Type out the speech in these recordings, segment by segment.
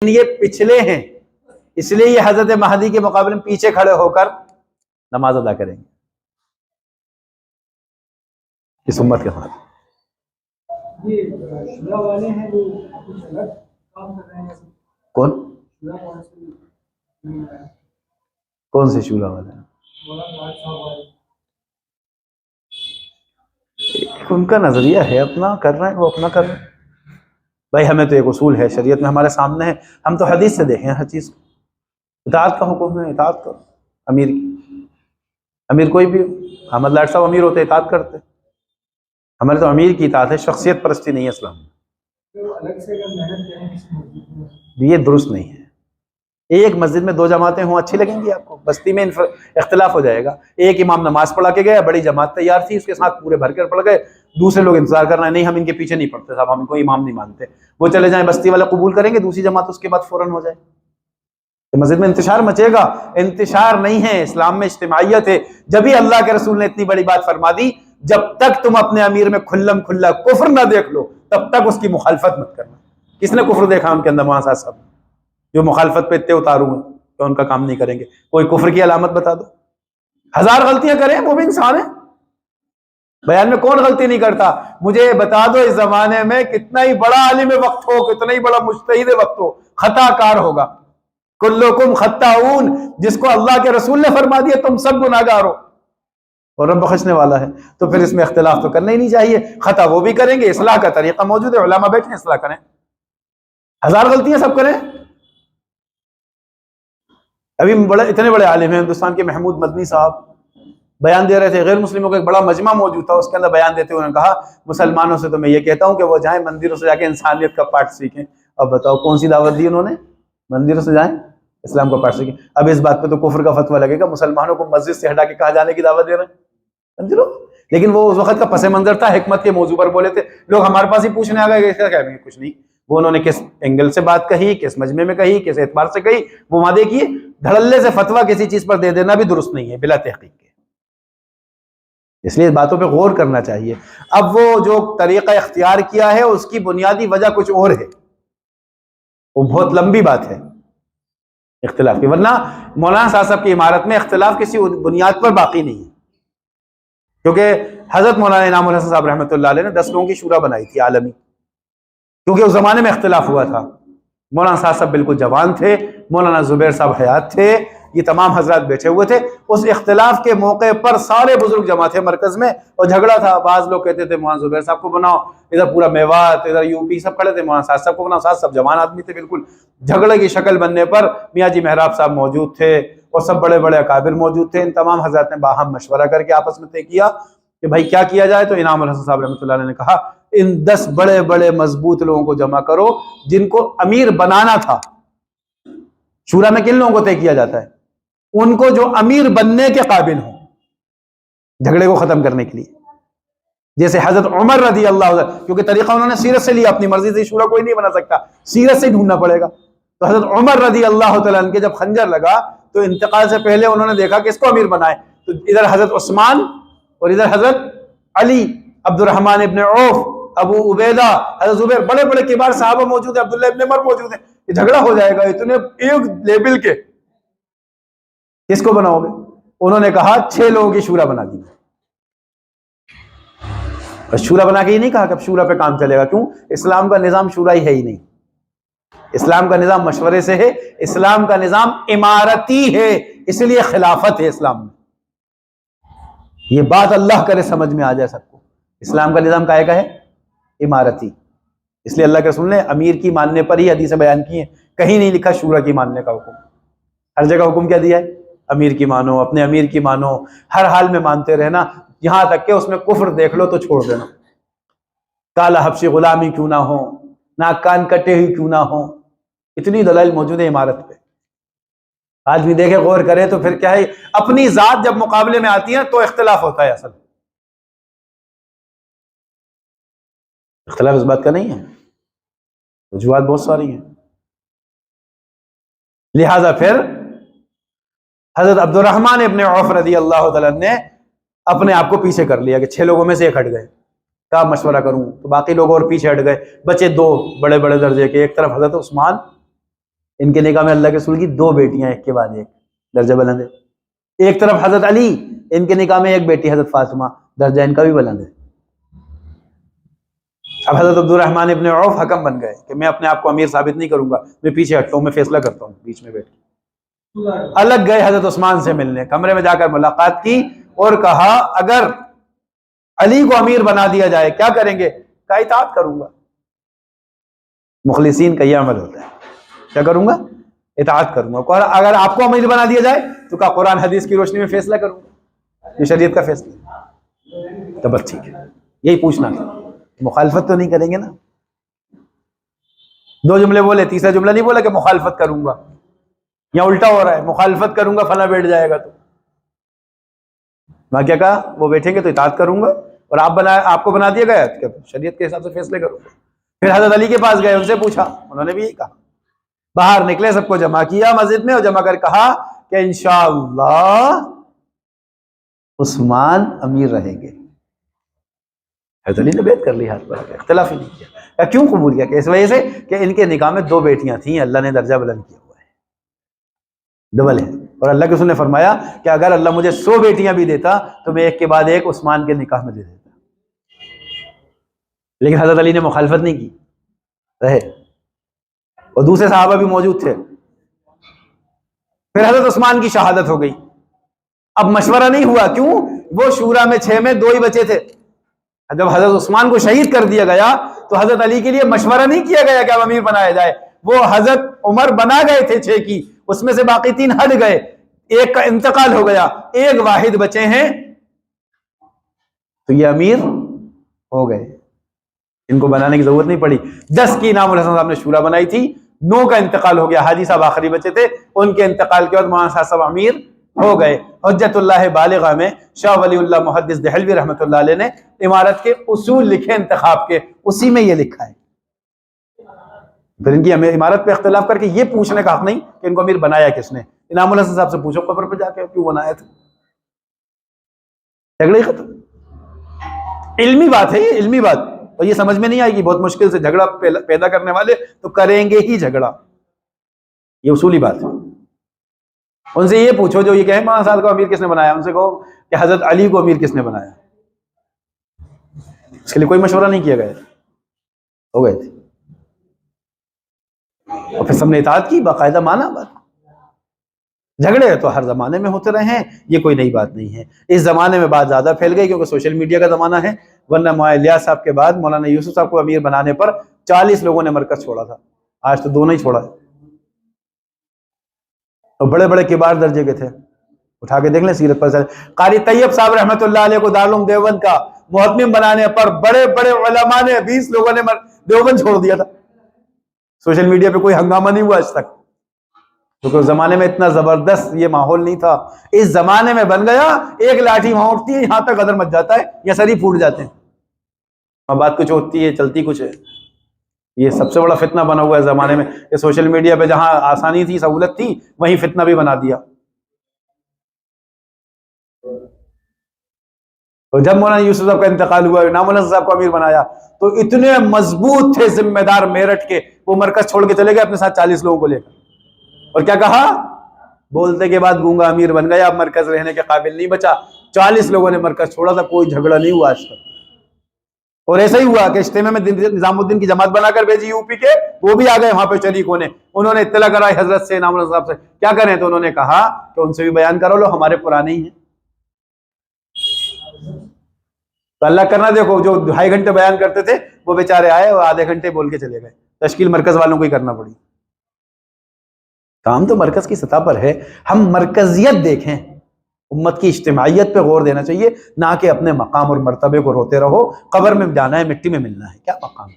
یہ پچھلے ہیں، اس لیے یہ حضرت مہدی کے مقابلے میں پیچھے کھڑے ہو کر نماز ادا کریں گے اس امت کے ساتھ۔ کون کون سے شورا والے ہیں؟ ان کا نظریہ ہے، اپنا کر رہے ہیں، وہ اپنا کر رہے ہیں۔ بھائی ہمیں تو ایک اصول ہے شریعت میں ہمارے سامنے ہے، ہم تو حدیث سے دیکھیں ہر چیز کو۔ اطاعت کا حکم ہے، اطاعت کرو امیر کی، امیر کوئی بھی ہو۔ احمد لاٹ صاحب امیر ہوتے اطاعت کرتے، ہمارے تو امیر کی اطاعت ہے، شخصیت پرستی نہیں ہے اسلام میں۔ یہ درست نہیں ہے۔ ایک مسجد میں دو جماعتیں ہوں اچھی لگیں گی آپ کو؟ بستی میں اختلاف ہو جائے گا۔ ایک امام نماز پڑھا کے گیا، بڑی جماعت تیار تھی، اس کے ساتھ پورے بھر کر پڑھ گئے، دوسرے لوگ انتظار کر رہے ہیں، نہیں ہم ان کے پیچھے نہیں پڑھتے صاحب، ہم ان کو امام نہیں مانتے، وہ چلے جائیں، بستی والے قبول کریں گے، دوسری جماعت اس کے بعد فوراً ہو جائے، تو مسجد میں انتشار مچے گا۔ انتشار نہیں ہے، اسلام میں اجتماعیت ہے۔ جبھی اللہ کے رسول نے اتنی بڑی بات فرما دی، جب تک تم اپنے امیر میں کھلم کھلا کفر نہ دیکھ لو تب تک اس کی مخالفت مت کرنا۔ کس نے کفر دیکھا ان کے اندر؟ مولانا صاحب جو مخالفت پہ اتنے اتاروں ہیں تو ان کا کام نہیں کریں گے۔ کوئی کفر کی علامت بتا دو، ہزار غلطیاں کریں وہ بھی انسان ہیں، بیان میں کون غلطی نہیں کرتا؟ مجھے بتا دو اس زمانے میں کتنا ہی بڑا عالم وقت ہو، کتنا ہی بڑا مجتہد وقت ہو، خطا کار ہوگا۔ کلکم خطاؤن، جس کو اللہ کے رسول نے فرما دیا تم سب گناہگار ہو اور رب بخشنے والا ہے، تو پھر اس میں اختلاف تو کرنا ہی نہیں چاہیے۔ خطا وہ بھی کریں گے، اصلاح کا طریقہ موجود ہے، علماء بیٹھے اصلاح کریں، ہزار غلطیاں سب کریں۔ ابھی اتنے بڑے عالم ہیں ہندوستان کے، محمود مدنی صاحب بیان دے رہے تھے، غیر مسلموں کا ایک بڑا مجمع موجود تھا، اس کے اندر بیان دیتے ہوئے انہوں نے کہا مسلمانوں سے تو میں یہ کہتا ہوں کہ وہ جائیں مندروں سے جا کے انسانیت کا پاٹ سیکھیں۔ اب بتاؤ کون سی دعوت دی انہوں نے؟ مندروں سے جائیں اسلام کا پاٹ سیکھیں۔ اب اس بات پہ تو کفر کا فتویٰ لگے گا، مسلمانوں کو مسجد سے ہٹا کے کہاں جانے کی دعوت دے رہے ہیں مندروں؟ لیکن وہ اس وقت کا پس منظر تھا، حکمت کے موضوع پر بولے تھے، لوگ ہمارے پاس ہی پوچھنے آ گئے کہ کیا کچھ نہیں، وہ انہوں نے کس اینگل سے بات کہی، کس مجمع میں کہی، کس اعتبار سے کہی، وہ وہاں دیکھیے دھڑلے سے فتویٰ کسی چیز پر دے دینا بھی درست نہیں ہے بلا تحقیق کے، اس لیے باتوں پہ غور کرنا چاہیے۔ اب وہ جو طریقہ اختیار کیا ہے اس کی بنیادی وجہ کچھ اور ہے، وہ بہت لمبی بات ہے اختلاف کی، ورنہ مولانا صاحب کی عمارت میں اختلاف کسی بنیاد پر باقی نہیں ہے، کیونکہ حضرت مولانا انعام الحسن صاحب رحمۃ اللہ علیہ نے 10 لوگوں کی شورا بنائی تھی عالمی، کیونکہ اس زمانے میں اختلاف ہوا تھا۔ مولانا صاحب بالکل جوان تھے، مولانا زبیر صاحب حیات تھے، یہ تمام حضرات بیٹھے ہوئے تھے۔ اس اختلاف کے موقع پر سارے بزرگ جمع تھے مرکز میں، اور جھگڑا تھا، بعض لوگ کہتے تھے مولانا زبیر صاحب کو بناؤ، ادھر پورا میوات، ادھر یو پی سب کھڑے تھے، مولانا صاحب کو بناؤ، سب جوان آدمی تھے بالکل۔ جھگڑے کی شکل بننے پر میاں جی محراب صاحب موجود تھے اور سب بڑے بڑے اکابر موجود تھے، ان تمام حضرات نے باہم مشورہ کر کے آپس میں طے کیا کہ بھائی کیا کیا جائے، تو انعام الحسن صاحب رحمۃ اللہ علیہ نے کہا ان 10 بڑے بڑے مضبوط لوگوں کو جمع کرو جن کو امیر بنانا تھا۔ شورا میں کن لوگوں کو طے کیا جاتا ہے؟ ان کو جو امیر بننے کے قابل ہوں، جھگڑے کو ختم کرنے کے لیے، جیسے حضرت عمر رضی اللہ عنہ، کیونکہ طریقہ انہوں نے سیرت سے لیا، اپنی مرضی سے شورا کوئی نہیں بنا سکتا، سیرت سے ڈھونڈنا پڑے گا۔ تو حضرت عمر رضی اللہ تعالیٰ عنہ کے جب خنجر لگا تو انتقال سے پہلے انہوں نے دیکھا کہ اس کو امیر بنائے، تو ادھر حضرت عثمان اور ادھر حضرت علی، عبد الرحمن ابن عوف، ابو عبیدہ، حضرت زبیر، بڑے بڑے کبار صحابہ موجود ہیں، عبداللہ ابن عمر موجود ہیں، یہ جھگڑا ہو جائے گا، اتنے ایک لیبل کے، کس کو بناؤ گے؟ انہوں نے کہا 6 لوگوں کی شورا بنا دی، بس شورا بنا کے ہی نہیں کہا کہ اب شورا پہ کام چلے گا، کیوں؟ اسلام کا نظام شورا ہی ہے ہی نہیں، اسلام کا نظام مشورے سے ہے، اسلام کا نظام امارتی ہے، اس لیے خلافت ہے اسلام میں، یہ بات اللہ کرے سمجھ میں آ جائے سب کو، اسلام کا نظام کائے کا ہے؟ امارتی، اس لیے اللہ کے رسول نے امیر کی ماننے پر ہی حدیثیں بیان کی ہیں، کہیں نہیں لکھا شورا کی ماننے کا حکم، ہر جگہ حکم کیا دیا ہے؟ امیر کی مانو، اپنے امیر کی مانو، ہر حال میں مانتے رہنا، یہاں تک کہ اس میں کفر دیکھ لو تو چھوڑ دینا، کالا حبشی غلامی کیوں نہ ہو، ناک کان کٹے ہوئی کیوں نہ ہو، اتنی دلائل موجود ہے عمارت پہ، آدمی دیکھے غور کرے تو پھر کیا ہے، اپنی ذات جب مقابلے میں آتی ہے تو اختلاف ہوتا ہے، اصل اختلاف اس بات کا نہیں ہے، وجوہات بہت ساری ہیں، لہذا پھر حضرت عبد الرحمن ابن عوف رضی اللہ تعالیٰ نے اپنے آپ کو پیچھے کر لیا کہ 6 لوگوں میں سے ایک ہٹ گئے، کہا مشورہ کروں، تو باقی لوگ اور پیچھے ہٹ گئے، بچے 2 بڑے بڑے درجے کے، ایک طرف حضرت عثمان ان کے نکاح میں اللہ کے رسول کی 2 بیٹیاں ایک کے بعد ایک، درجہ بلند ہے. ایک طرف حضرت علی، ان کے نکاح میں ایک بیٹی حضرت فاطمہ، درجہ ان کا بھی بلند ہے. اب حضرت عبد الرحمن ابن عوف حکم بن گئے کہ میں اپنے آپ کو امیر ثابت نہیں کروں گا، میں پیچھے ہٹتا ہوں، میں فیصلہ کرتا ہوں بیچ میں بیٹھ کے. الگ گئے حضرت عثمان سے ملنے، کمرے میں جا کر ملاقات کی اور کہا اگر علی کو امیر بنا دیا جائے کیا کریں گے؟ کہا اطاعت کروں گا. مخلصین کا یہ عمل ہوتا ہے، کیا کروں گا؟ اطاعت کروں گا. اگر آپ کو امیر بنا دیا جائے تو کہا قرآن حدیث کی روشنی میں فیصلہ کروں گا، یہ شریعت کا فیصلہ. تو بس ٹھیک ہے، یہی پوچھنا تھا. مخالفت تو نہیں کریں گے نا؟ 2 جملے بولے، تیسرا جملہ نہیں بولا کہ مخالفت کروں گا. یا الٹا ہو رہا ہے، مخالفت کروں گا فلاں بیٹھ جائے گا تو وہاں کیا کہا؟ وہ بیٹھیں گے تو اطاعت کروں گا، اور آپ کو بنا دیا گیا کہ شریعت کے حساب سے فیصلے کروں گا. پھر حضرت علی کے پاس گئے، ان سے پوچھا، انہوں نے بھی یہی کہا. باہر نکلے، سب کو جمع کیا مسجد میں، اور جمع کر کہا کہ انشاءاللہ عثمان امیر رہیں گے. حضرت علی نے بیعت کر لی ہاتھ پر، اختلاف ہی نہیں کیا. کیوں قبول کیا؟ کہ اس وجہ سے کہ ان کے نکاح میں 2 بیٹیاں تھیں، اللہ نے درجہ بلند کیا ہوا ہے، ڈبل ہے. اور اللہ کے رسول نے فرمایا کہ اگر اللہ مجھے 100 بیٹیاں بھی دیتا تو میں ایک کے بعد ایک عثمان کے نکاح میں دے دیتا. لیکن حضرت علی نے مخالفت نہیں کی، رہے. اور دوسرے صحابہ بھی موجود تھے. پھر حضرت عثمان کی شہادت ہو گئی. اب مشورہ نہیں ہوا، کیوں؟ وہ شورا میں 6 میں 2 ہی بچے تھے. جب حضرت عثمان کو شہید کر دیا گیا تو حضرت علی کے لیے مشورہ نہیں کیا گیا کہ اب امیر بنایا جائے. وہ حضرت عمر بنا گئے تھے 6 کی، اس میں سے باقی 3 ہٹ گئے، ایک کا انتقال ہو گیا، ایک واحد بچے ہیں، تو یہ امیر ہو گئے. ان کو بنانے کی ضرورت نہیں پڑی. 10 کی انعام الحسن صاحب نے شورا بنائی تھی، 9 کا انتقال ہو گیا. حاجی صاحب آخری بچے تھے، ان کے انتقال کے بعد مولانا صاحب امیر ہو گئے. حجت اللہ بالغہ میں شاہ ولی اللہ محدث دہلوی رحمۃ اللہ علیہ نے امارت کے اصول لکھے انتخاب کے، اسی میں یہ لکھا ہے. پھر ان کی امارت پہ اختلاف کر کے یہ پوچھنے کا حق نہیں کہ ان کو امیر بنایا کس نے. انعام الحسن صاحب سے پوچھو قبر پہ جا کے کیوں بنایا تھا. جھگڑے ختم. علمی بات ہے یہ، علمی بات. اور یہ سمجھ میں نہیں آئے گی، بہت مشکل سے جھگڑا پیدا کرنے والے تو کریں گے ہی جھگڑا. یہ اصولی بات ہے. ان سے یہ پوچھو جو یہ کہیں مولانا صاحب کو امیر کس نے بنایا، ان سے کہو کہ حضرت علی کو امیر کس نے بنایا. اس کے لیے کوئی مشورہ نہیں کیا گیا، ہو گئے تھے. اور پھر سب نے اطاعت کی، باقاعدہ مانا بات. جھگڑے تو ہر زمانے میں ہوتے رہے ہیں، یہ کوئی نئی بات نہیں ہے. اس زمانے میں بات زیادہ پھیل گئی کیونکہ سوشل میڈیا کا زمانہ ہے، ورنہ مولانا الیاس صاحب کے بعد مولانا یوسف صاحب کو امیر بنانے پر 40 لوگوں نے مرکز چھوڑا تھا. آج تو 2 نہیں چھوڑا ہے. اور بڑے بڑے کبار درجے کے تھے، اٹھا کے دیکھ لیں سیرت پر. قاری طیب صاحب رحمۃ اللہ علیہ کو دارالعلوم دیوبند کا محتمم بنانے پر بڑے بڑے علماء نے 20 لوگوں نے دیوبند چھوڑ دیا تھا. سوشل میڈیا پہ کوئی ہنگامہ نہیں ہوا آج تک، کیونکہ اس زمانے میں اتنا زبردست یہ ماحول نہیں تھا. اس زمانے میں بن گیا، ایک لاٹھی وہاں اٹھتی ہے یہاں تک قدر مچ جاتا ہے یا سر ہی پھوٹ جاتے ہیں. اور بات کچھ ہوتی ہے چلتی کچھ ہے. یہ سب سے بڑا فتنہ بنا ہوا ہے زمانے میں کہ سوشل میڈیا پہ جہاں آسانی تھی، سہولت تھی، وہیں فتنہ بھی بنا دیا. اور جب مولانا یوسف صاحب کا انتقال ہوا، انعام الحسن صاحب کو امیر بنایا، تو اتنے مضبوط تھے ذمہ دار میرٹھ کے، وہ مرکز چھوڑ کے چلے گئے اپنے ساتھ 40 لوگوں کو لے کر. اور کیا کہا؟ بولتے کے بعد گونگا امیر بن گیا، اب مرکز رہنے کے قابل نہیں بچا. 40 لوگوں نے مرکز چھوڑا تھا، کوئی جھگڑا نہیں ہوا آج تک. اور ایسا ہی ہوا کہ اجتماع میں نظام الدین کی جماعت بنا کر بھیجی یو پی کے، وہ بھی آ گئے وہاں پہ شریک ہونے. انہوں نے اطلاع کرائی حضرت سے، انعام الحسن صاحب سے، کیا کریں؟ تو انہوں نے کہا کہ ان سے بھی بیان کرو لو، ہمارے پرانے ہی ہیں. تو اللہ کرنا دیکھو، جو 2.5 گھنٹے بیان کرتے تھے وہ بیچارے آئے اور آدھے گھنٹے بول کے چلے گئے. تشکیل مرکز والوں کو ہی کرنا پڑی. کام تو مرکز کی سطح پر ہے. ہم مرکزیت دیکھیں، امت کی اجتماعیت پہ غور دینا چاہیے، نہ کہ اپنے مقام اور مرتبے کو روتے رہو. قبر میں جانا ہے، مٹی میں ملنا ہے، کیا مقام ہے؟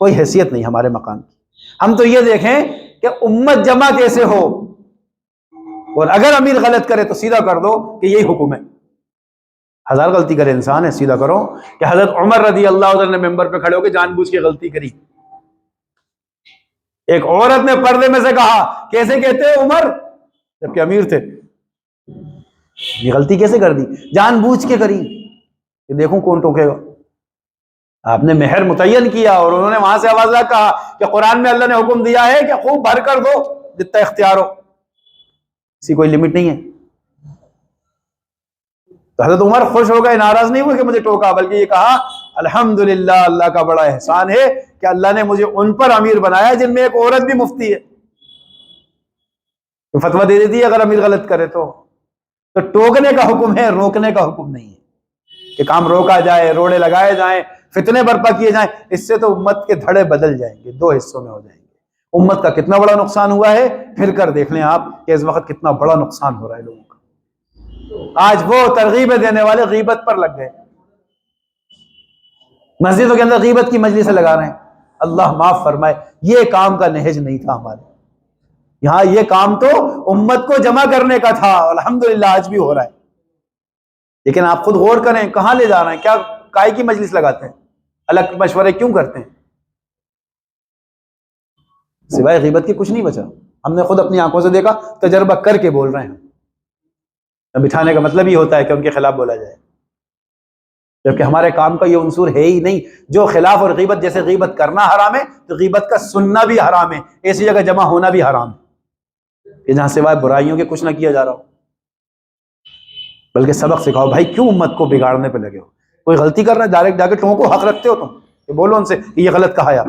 کوئی حیثیت نہیں ہمارے مقام کی. ہم تو یہ دیکھیں کہ امت جمع کیسے ہو، اور اگر امیر غلط کرے تو سیدھا کر دو کہ یہی حکم ہے. 1000 غلطی کرے انسان ہے، سیدھا کرو. کہ حضرت عمر رضی اللہ عنہ نے ممبر پہ کھڑے ہو کے جان بوجھ کے غلطی کری. ایک عورت نے پردے میں سے کہا، کیسے کہتے عمر جبکہ امیر تھے، یہ غلطی کیسے کر دی؟ جان بوجھ کے کری کہ دیکھوں کون ٹوکے گا. آپ نے مہر متعین کیا اور انہوں نے وہاں سے آواز کہا کہ قرآن میں اللہ نے حکم دیا ہے کہ خوب بھر کر دو جتنا اختیار ہو، اسی کوئی لمٹ نہیں ہے۔ تو حضرت عمر خوش ہو گئے، ناراض نہیں ہوئے کہ مجھے ٹوکا، بلکہ یہ کہا الحمدللہ، اللہ کا بڑا احسان ہے کہ اللہ نے مجھے ان پر امیر بنایا جن میں ایک عورت بھی مفتی ہے، تو فتویٰ دے دیتی ہے اگر امیر غلط کرے تو ٹوکنے کا حکم ہے، روکنے کا حکم نہیں ہے کہ کام روکا جائے، روڑے لگائے جائیں، فتنے برپا کیے جائیں۔ اس سے تو امت کے دھڑے بدل جائیں گے، دو حصوں میں ہو جائیں گے۔ امت کا کتنا بڑا نقصان ہوا ہے، پھر کر دیکھ لیں آپ کہ اس وقت کتنا بڑا نقصان ہو رہا ہے لوگوں کا۔ آج وہ ترغیبیں دینے والے غیبت پر لگ گئے، مسجدوں کے اندر غیبت کی مجلسیں لگا رہے ہیں۔ اللہ معاف فرمائے، یہ کام کا نہج نہیں تھا ہمارے یہاں، یہ کام تو امت کو جمع کرنے کا تھا، الحمدللہ آج بھی ہو رہا ہے۔ لیکن آپ خود غور کریں، کہاں لے جا رہے ہیں؟ کیا کائے کی مجلس لگاتے ہیں؟ الگ مشورے کیوں کرتے ہیں؟ سوائے غیبت کے کچھ نہیں بچا۔ ہم نے خود اپنی آنکھوں سے دیکھا، تجربہ کر کے بول رہے ہیں۔ بٹھانے کا مطلب یہ ہوتا ہے کہ ان کے خلاف بولا جائے، جبکہ ہمارے کام کا یہ عنصر ہے ہی نہیں۔ جو خلاف اور غیبت، جیسے غیبت کرنا حرام ہے تو غیبت کا سننا بھی حرام ہے، ایسی جگہ جمع ہونا بھی حرام ہے کہ جہاں سوائے برائیوں کے کچھ نہ کیا جا رہا ہو۔ بلکہ سبق سکھاؤ بھائی، کیوں امت کو بگاڑنے پہ لگے ہو؟ کوئی غلطی کر رہا ہے ڈائریکٹ جا کے ٹونکو، حق رکھتے ہو تم کہ بولو ان سے کہ یہ غلط کہا ہے آپ،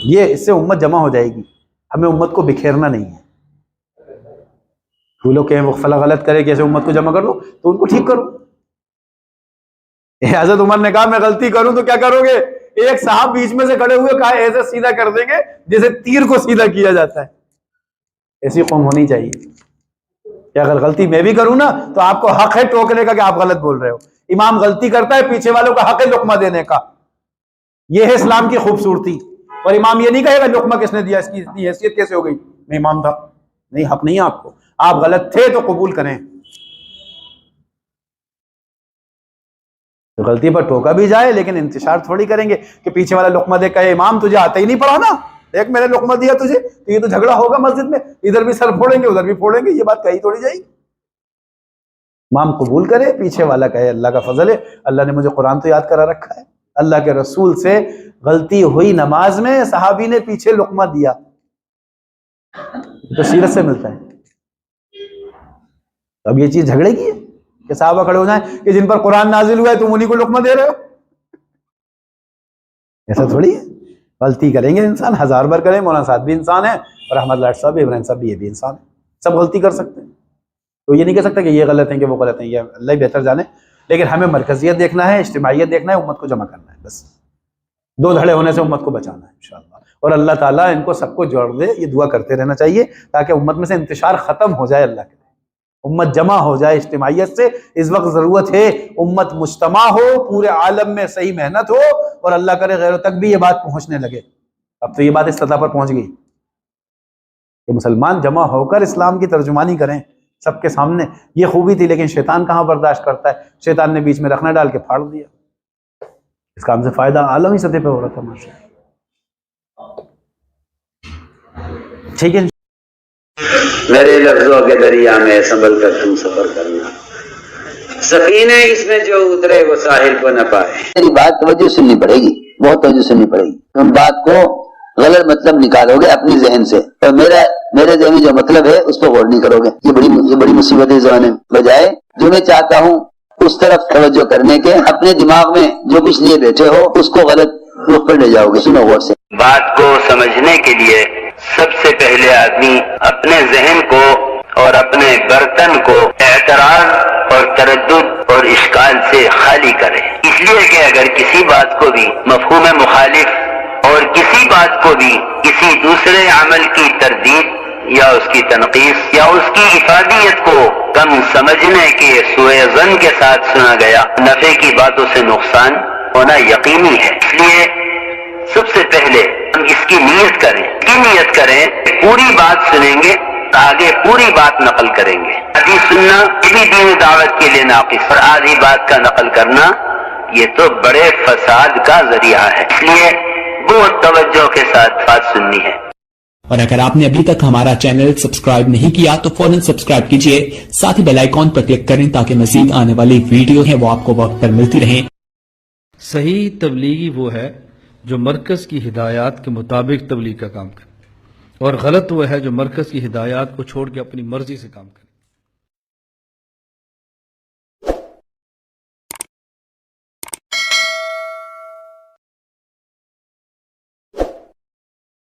یہ اس سے امت جمع ہو جائے گی۔ ہمیں امت کو بکھیرنا نہیں ہے۔ وہ لوگ کہیں وہ فلاں غلط کرے کیسے امت کو جمع کر دو، تو ان کو ٹھیک کرو۔ حضرت عمر نے کہا میں غلطی کروں تو کیا کرو گے؟ ایک صاحب بیچ میں سے کھڑے ہوئے کہا ایسے سیدھا کر دیں گے جیسے تیر کو سیدھا کیا جاتا ہے۔ ایسی قوم ہونی چاہیے کہ اگر غلطی میں بھی کروں نا تو آپ کو حق ہے ٹوکنے کا کہ آپ غلط بول رہے ہو۔ امام غلطی کرتا ہے، پیچھے والوں کا حق ہے لقمہ دینے کا۔ یہ ہے اسلام کی خوبصورتی۔ اور امام یہ نہیں کہے گا لقمہ کس نے دیا، اس کی اتنی حیثیت کیسے ہو گئی، میں امام تھا۔ نہیں، حق نہیں ہے آپ کو، آپ غلط تھے تو قبول کریں۔ تو غلطی پر ٹوکا بھی جائے لیکن انتشار تھوڑی کریں گے کہ پیچھے والا لقمہ دے کہے امام تجھے آتا ہی نہیں پڑھا نا، دیکھ میں نے لقمہ دیا تجھے، تو یہ تو جھگڑا ہوگا مسجد میں، ادھر بھی سر پھوڑیں گے ادھر بھی پھوڑیں گے، یہ بات کہی تھوڑی جائے گی۔ امام قبول کرے، پیچھے والا کہے اللہ کا فضل ہے، اللہ نے مجھے قرآن تو یاد کرا رکھا ہے، اللہ کے رسول سے غلطی ہوئی نماز میں، صحابی نے پیچھے لقمہ دیا، تو سیرت سے ملتا ہے۔ اب یہ چیز جھگڑے کی ہے کہ صحابہ کھڑے ہو جائیں کہ جن پر قرآن نازل ہوا ہے تم انہی کو لقمہ دے رہے ہو، ایسا تھوڑی ہے۔ غلطی کریں گے انسان، ہزار بار کریں، مولانا صاحب بھی انسان ہے، اور احمد لاٹ صاحب بھی، ابراہیم صاحب بھی، یہ بھی انسان ہے، سب غلطی کر سکتے ہیں۔ تو یہ نہیں کہہ سکتا کہ یہ غلط ہیں کہ وہ غلط ہیں، یہ اللہ ہی بہتر جانے۔ لیکن ہمیں مرکزیت دیکھنا ہے، اجتماعیت دیکھنا ہے، امت کو جمع کرنا ہے، بس دو دھڑے ہونے سے امت کو بچانا ہے انشاءاللہ۔ اور اللہ تعالیٰ ان کو سب کو جوڑ دے، یہ دعا کرتے رہنا چاہیے تاکہ امت میں سے انتشار ختم ہو جائے، اللہ کے امت جمع ہو جائے اجتماعیت سے۔ اس وقت ضرورت ہے امت مجتمع ہو، پورے عالم میں صحیح محنت ہو، اور اللہ کرے غیروں تک بھی یہ بات پہنچنے لگے۔ اب تو یہ بات اس سطح پر پہنچ گئی کہ مسلمان جمع ہو کر اسلام کی ترجمانی کریں سب کے سامنے۔ یہ خوبی تھی، لیکن شیطان کہاں برداشت کرتا ہے، شیطان نے بیچ میں رکھنا ڈال کے پھاڑ دیا۔ اس کام سے فائدہ عالمی سطح پہ ہو رہا تھا ماشاءاللہ۔ ٹھیک ہے، میرے لفظوں کے دریا میں سنبھل کر تم سفر کرنا، سفینے اس میں جو اترے وہ ساحل کو نہ پائے۔ میری بات توجہ سننی پڑے گی، بہت توجہ سننی پڑے گی۔ تم بات کو غلط مطلب نکالو گے اپنی ذہن سے، اور میرے ذہن میں جو مطلب ہے اس پہ غور نہیں کرو گے۔ یہ بڑی مصیبت ہے زمانے میں۔ بجائے جو میں چاہتا ہوں اس طرف توجہ کرنے کے، اپنے دماغ میں جو کچھ لیے بیٹھے ہو اس کو غلط رخ پر لے جاؤ گے۔ سنو غور سے۔ بات کو سمجھنے کے لیے سب سے پہلے آدمی اپنے ذہن کو اور اپنے برتن کو اعتراض اور تردد اور اشکال سے خالی کرے۔ اس لیے کہ اگر کسی بات کو بھی مفہوم مخالف اور کسی بات کو بھی کسی دوسرے عمل کی تردید یا اس کی تنقیص یا اس کی افادیت کو کم سمجھنے کے سوء ظن کے ساتھ سنا گیا، نفع کی باتوں سے نقصان ہونا یقینی ہے۔ اس لیے سب سے پہلے ہم اس کی نیت کریں، پوری بات سنیں گے، آگے پوری بات نقل کریں گے۔ آدھی سننا یہ بھی دین دعوت کے لیے ناقص، اور آدھی بات کا نقل کرنا یہ تو بڑے فساد کا ذریعہ ہے۔ اس لیے بہت توجہ کے ساتھ بات سننی ہے۔ اور اگر آپ نے ابھی تک ہمارا چینل سبسکرائب نہیں کیا تو فوراً سبسکرائب کیجئے، ساتھ ہی بیل آئیکن پر کلک کریں تاکہ مزید آنے والی ویڈیو ہیں وہ آپ کو وقت پر ملتی رہیں۔ صحیح تبلیغی وہ ہے جو مرکز کی ہدایات کے مطابق تبلیغ کا کام کرے، اور غلط وہ ہے جو مرکز کی ہدایات کو چھوڑ کے اپنی مرضی سے کام کرے۔